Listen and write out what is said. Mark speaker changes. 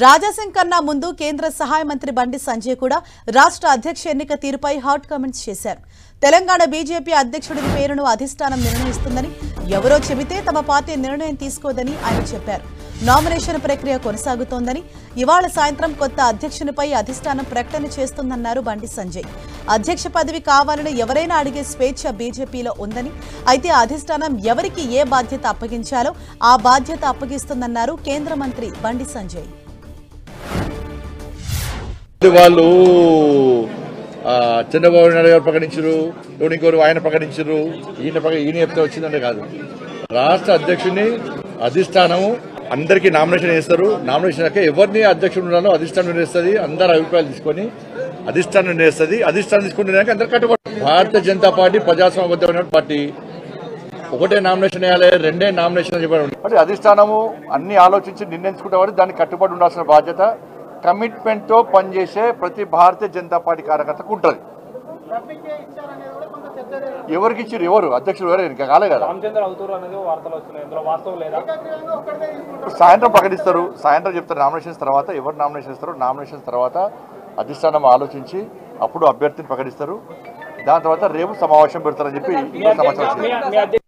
Speaker 1: రాజాసింగ్ కన్నా ముందు కేంద్ర సహాయ మంత్రి బండి సంజయ్ కూడా రాష్ట్ర అధ్యక్ష ఎన్నిక తీరుపై హాట్ కామెంట్స్ చేశారు. తెలంగాణ బీజేపీ అధ్యక్షుడి పేరును అధిష్టానం నిర్ణయిస్తుందని, ఎవరో చెబితే తమ పార్టీ నిర్ణయం తీసుకోదని ఆయన చెప్పారు. నామినేషన్ ప్రక్రియ కొనసాగుతోందని, ఇవాళ సాయంత్రం కొత్త అధ్యక్షునిపై అధిష్టానం ప్రకటన చేస్తుందన్నారు బండి సంజయ్. అధ్యక్ష పదవి కావాలని ఎవరైనా అడిగే స్వేచ్ఛ బీజేపీలో ఉందని, అయితే అధిష్టానం ఎవరికి ఏ బాధ్యత అప్పగించాలో ఆ బాధ్యత అప్పగిస్తుందన్నారు కేంద్ర మంత్రి బండి సంజయ్.
Speaker 2: వాళ్ళు చంద్రబాబు నాయుడు గారు ప్రకటించారు, ఇంకోరు ఆయన ప్రకటించారు, ఈయన చెప్తే వచ్చిందంటే కాదు. రాష్ట్ర అధ్యక్షుడిని అధిష్టానము అందరికీ నామినేషన్ చేస్తారు. నామినేషన్ ఎవరిని అధ్యక్షుడు ఉన్నారో అధిష్టానం నిర్ణయిస్తుంది. అందరు అభిప్రాయాలు తీసుకొని అధిష్టానం నిర్ణయిస్తుంది. అధిష్టానం తీసుకుంటున్నాక అందరు కట్టుబడి. Bharatiya Janata party ప్రజాస్వామ్యబద్ధమైన party. ఒకటే నామినేషన్ వేయాలి, రెండే నామినేషన్ చెప్పారు. అంటే అధిష్టానము అన్ని ఆలోచించి నిర్ణయించుకుంటే దానికి కట్టుబడి ఉండాల్సిన బాధ్యత కమిట్మెంట్ తో పనిచేసే ప్రతి భారతీయ జనతా పార్టీ కార్యకర్తకు ఉంటుంది. ఎవరికి ఇచ్చారు, ఎవరు అధ్యక్షుడు ఎవరు ఇంకా కాలే కదా. సాయంత్రం ప్రకటిస్తారు, సాయంత్రం చెప్తారు నామినేషన్స్ తర్వాత. ఎవరు నామినేషన్ ఇస్తారు, నామినేషన్స్ తర్వాత అధిష్టానం ఆలోచించి అప్పుడు అభ్యర్థిని ప్రకటిస్తారు. దాని తర్వాత రేపు సమావేశం పెడతారని చెప్పి సమాచారం.